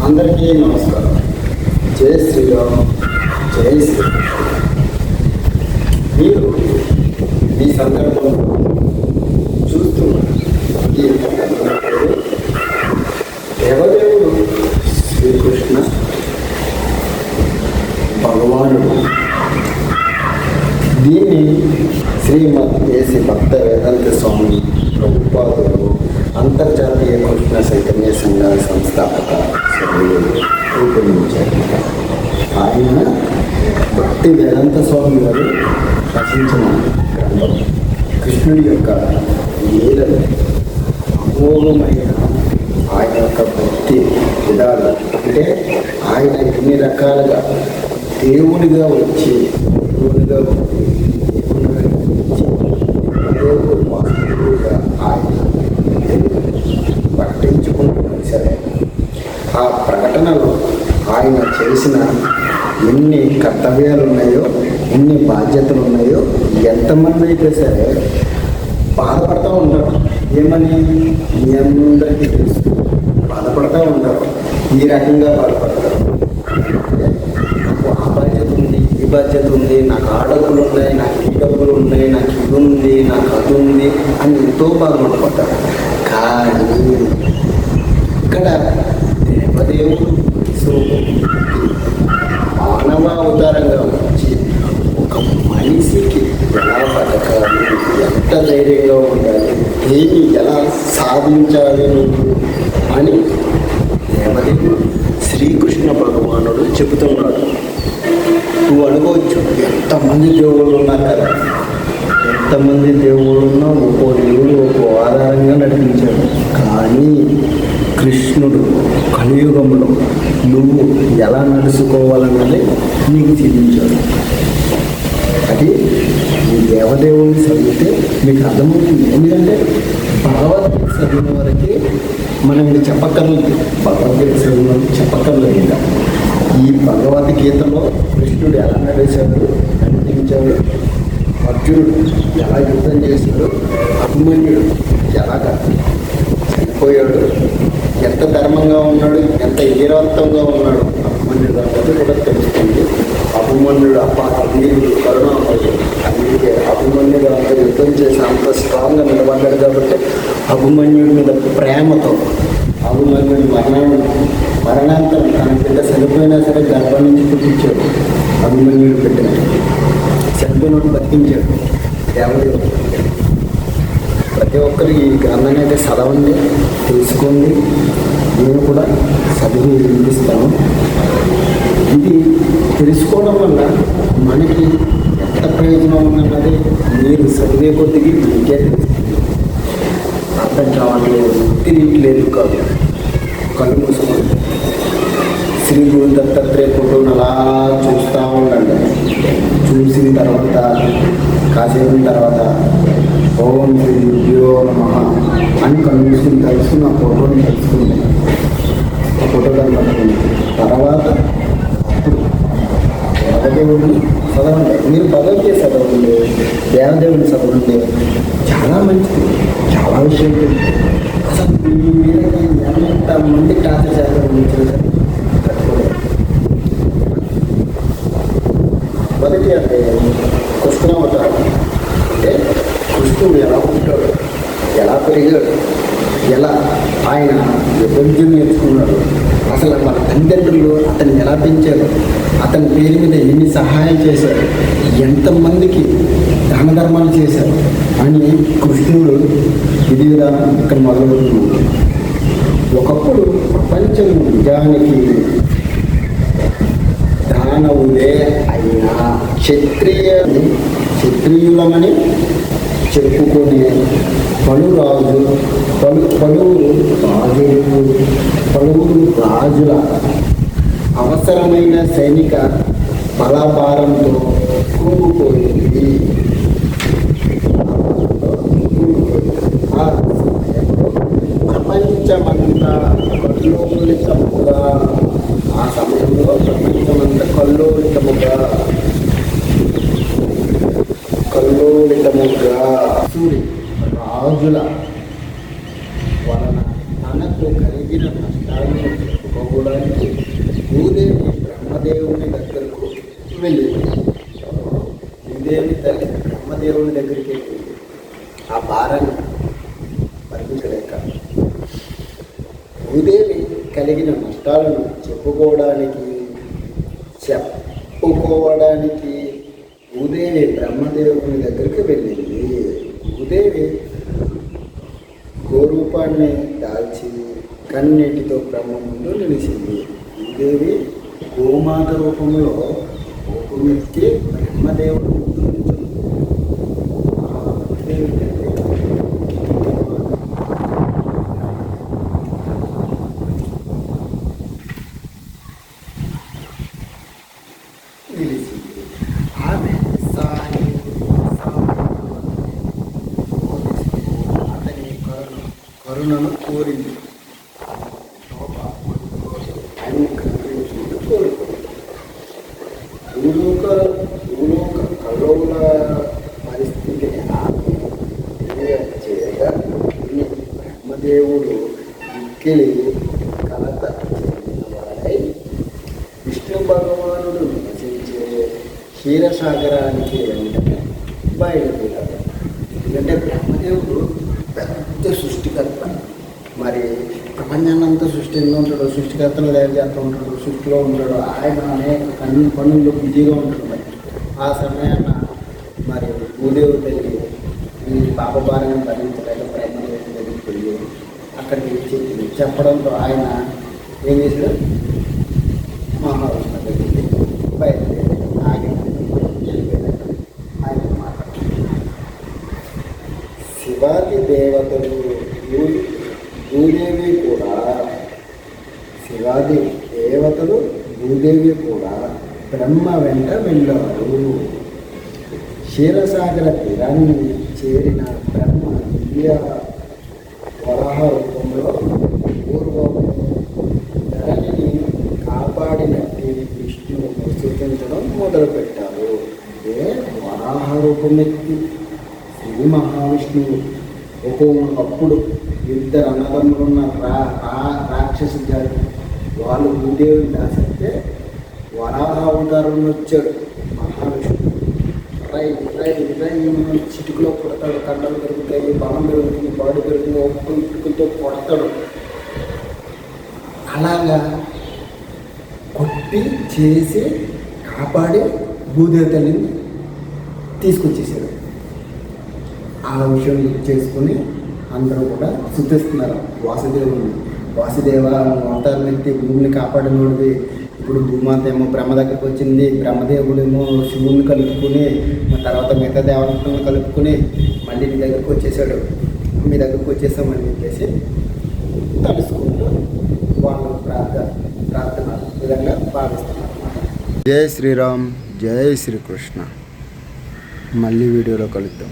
అందరికీ నమస్కారం. జై శ్రీరామ్, జై శ్రీరామ్. మీరు ఈ సందర్భంలో చూస్తున్నారు ఈ దేవదేవుడు శ్రీకృష్ణ భగవానుడు. దీన్ని శ్రీమద్ ఏసి భక్త వేదాంత స్వామి ప్రభుపాదులు అంతర్జాతీయ కృష్ణ చైతన్య సంఘ సంస్థాపక సభ్యులు రూపొందించారు. ఆయన భక్తి వేదాంత స్వామి గారు రచించిన గ్రంథం కృష్ణుడి యొక్క లీలలు అమోఘమైన ఆయన యొక్క భక్తి విధాలు. అంటే ఆయన ఎన్ని రకాలుగా దేవుడిగా వచ్చి దేవుడిగా ఆయన పట్టించుకుంటున్నాడు. సరే, ఆ ప్రకటనలో ఆయన చేసిన ఎన్ని కర్తవ్యాలు ఉన్నాయో, ఎన్ని బాధ్యతలు ఉన్నాయో, ఎంతమంది అయితే సరే బాధపడుతూ ఉంటారు. ఏమని మీ అందరికీ తెలుసు, బాధపడుతూ ఉంటారు. ఈ రకంగా బాధపడతారు. నాకు ఆ బాధ్యత ఉంది, ఈ బాధ్యత ఉంది, నాకు ఆ డబ్బులు ఉన్నాయి, నాకు ఈ డబ్బులు ఉన్నాయి, నాకు ఇది ఉంది, నాకు అది ఉంది అని ఎంతో బాధపడిపోతారు. కానీ ఇక్కడ దేవదేవుడు మానవ అవతారంగా వచ్చి ఒక మనిషికి ఎలా బతకాలి, ఎంత ధైర్యంగా ఉండాలి, ఏమి ఎలా సాధించాలి అని దేవదేవుడు శ్రీకృష్ణ భగవానుడు చెబుతున్నాడు. నువ్వు అనుకోవచ్చు, ఎంతమంది దేవుళ్ళు ఉన్నారు కదా, ఎంతమంది దేవుళ్ళు ఉన్నా ఒక్కో దేవుడు ఒక్కో ఆధారంగా నడిపించాడు. కానీ కృష్ణుడు కలియుగంలో నువ్వు ఎలా నడుచుకోవాలన్నది నీకు చూపించాడు. అది ఈ దేవదేవుని చదివితే మీకు అర్థమవుతుంది. ఎందుకంటే భగవద్గీత చదివిన వరకే మనం ఇది చెప్పక్కర్లేదు, భగవద్గీత చదివిన చెప్పక్కర్లేదు. ఇంకా ఈ భగవద్గీతలో కృష్ణుడు ఎలా నడిచాడు, నడిపించాడు, అర్జునుడు ఎలా యుద్ధం చేశాడు, అభిమన్యుడు ఎలాగా చనిపోయాడు, ఎంత ధర్మంగా ఉన్నాడు, ఎంత వీరవంతంగా ఉన్నాడు అభిమన్యుడు అన్నది కూడా తెలుస్తుంది. అభిమన్యుడు వీరుడు కరుణామయుడు. అందుకే అభిమన్యుడు అంత యుద్ధం చేసి అంత స్ట్రాంగ్గా నిలబడ్డాడు. కాబట్టి అభిమన్యుడి మీద ప్రేమతో అభిమన్యుడి మరణాంతరం తన బిడ్డ చనిపోయినా సరే గర్భం నుంచి పుట్టించాడు. అభిమన్యుడు పెట్టిన చనిపోయినట్టు బతికించాడు దేవదేవుడు. ప్రతి ఒక్కరు ఈ గ్రంథాన్ని అయితే చదవండి, తెలుసుకోండి. నేను కూడా చదివి వినిపిస్తాను. ఇది తెలుసుకోవడం వల్ల మనకి ఎంత ప్రయోజనం ఉన్నది మీరు చదివే కొద్దికి మీకే అర్థం కావట్లేదు, తెలియట్లేదు కాదు. కళ్ళు మూసుకోండి, శ్రీ గురు దత్తాత్రేయ ఫోటోను అలా చూస్తూ ఉండండి. చూసిన తర్వాత కాసేపు తర్వాత ఓం శ్రీ గురుభ్యో నమః అని కళ్ళు మూసుకుని తెలుసుకుని ఆ ఫోటోని తెలుసుకుంది. ఆ ఫోటో దాన్ని పట్టుకుంది. తర్వాత దేవదేవుడిని చదవండి. మీరు భగవద్గీత చదవండి, దేవదేవుడిని చదవండి. చాలా మంచిది, చాలా విషయాలు. అసలు మీ మీద ఎంతమంది టార్చర్ చేస్తారు కట్టుకోలేదు. మొదటి అంటే కృష్ణావతారం. అంటే కృష్ణుడు ఎలా ఉంటాడు, ఎలా పెరిగాడు, ఎలా ఆయన విభజన నేర్చుకున్నాడు, అసలు మన తల్లిదండ్రులు అతన్ని ఎలా పెంచారు, అతని పేరు మీద ఎన్ని సహాయం చేశారు, ఎంతమందికి దాన ధర్మాలు చేశారు అని కృష్ణుడు ఇది విధానం ఇక్కడ మొదలవుతుంది. ఒకప్పుడు ప్రపంచం నిజానికి దానవులే అయినా క్షత్రియులమని చెప్పుకొని పలువురు రాజుల అవసరమైన సైనిక బలభారంతో కూలిపోయింది. ప్రపంచమంతా కల్లోలితముగా, ఆ సమయంలో ప్రపంచమంతా కల్లోలితముగా రాజుల వలన తనకు కలిగిన నష్టాలను చెప్పుకోవడానికి వెళ్ళింది. భూదేవి తల్లి బ్రహ్మదేవుని దగ్గరికి వెళ్ళింది. ఆ భారాన్ని భరించలేక భూదేవి కలిగిన నష్టాలను చెప్పుకోవడానికి భూదేవి బ్రహ్మదేవుని దగ్గరికి వెళ్ళింది. భూదేవి గోరూపాన్ని దాల్చి కన్నీటితో బ్రహ్మ ముందు నిలిచింది. భూదేవి గోమాత రూపంలో కోపమెత్తి బ్రహ్మదేవుడు ముందు నిలిచింది. నిలిచింది. ఆమె అతని కరుణను కోరింది. ఆయన కరుణించుకుంటూ కోరుకుంది. భూలోక కల్లోల పరిస్థితిని ఆమె చేయగా బ్రహ్మదేవుడు మిక్కిలి కలత చెందినవాడై విష్ణు భగవానుడు నివసించే క్షీరసాగరానికి వెంటనే బయలుదేరాడు. ఎందుకంటే బ్రహ్మదేవుడు పెద్ద సృష్టికర్త. మరి ప్రపంచాన్ని అంతా సృష్టిలో ఉంటాడు, సృష్టికర్తను తయారు చేస్తూ ఉంటాడు, సృష్టిలో ఉంటాడు. ఆయన అనేక పనుల్లో బిజీగా ఉంటాడు. మరి ఆ సమయాన మరి భూదేవి తల్లి ఈ పాపభారాన్ని భరించలేక బ్రహ్మదేవుని దగ్గరికి వెళ్ళి అక్కడికి చెప్పడంతో ఆయన ఏం చేశాడు? మహావిష్ణు దగ్గరికి బయలుదేరి ఆయన మాట్లాడుతున్నాడు. శివాది దేవతలు భూదేవి కూడా బ్రహ్మ వెంట వెళ్ళారు. క్షీరసాగర తీరాన్ని చేరిన బ్రహ్మ దివ్య వరాహ రూపంలో పూర్వం ధరణిని కాపాడినట్టు విష్ణువును సూచించడం మొదలుపెట్టారు. ఇదే వరాహ రూపమెత్తి శ్రీ మహావిష్ణువు ఒకప్పుడు ఇద్దరు అన్నదమ్ములున్న రాక్షస జాతి వాళ్ళు భూదేవిని దాసిస్తే వరాహ అవతారంలో వచ్చాడు మహావిష్ణువు. చిటుకులో పుడతాడు, కండలు పెరుగుతాయి, బలం పెరుగుతుంది, బాడీ పెరుగుతుంది, ఒక్క ఇటుకలతో కొడతాడు. అలాగా కొట్టి చేసి కాపాడి భూదేవి తల్లిని తీసుకొచ్చేసాడు. ఆ విషయం చేసుకొని అందరూ కూడా శుద్ధిస్తున్నారు వాసుదేవ అవతారం ఎత్తి భూమిని కాపాడినోడివి. ఇప్పుడు భూమాత ఏమో బ్రహ్మ దగ్గరికి వచ్చింది, బ్రహ్మదేవుడేమో శివుని కలుపుకుని తర్వాత మిగతా దేవతలను కలుపుకుని మళ్ళీ మీ దగ్గరికి వచ్చేసాడు, మీ దగ్గరికి వచ్చేసామని చెప్పేసి తలుసుకుంటూ వాళ్ళు ప్రార్థన విధంగా భావిస్తున్నారు. జై శ్రీరామ్, జై శ్రీకృష్ణ. మళ్ళీ వీడియోలో కలుద్దాం.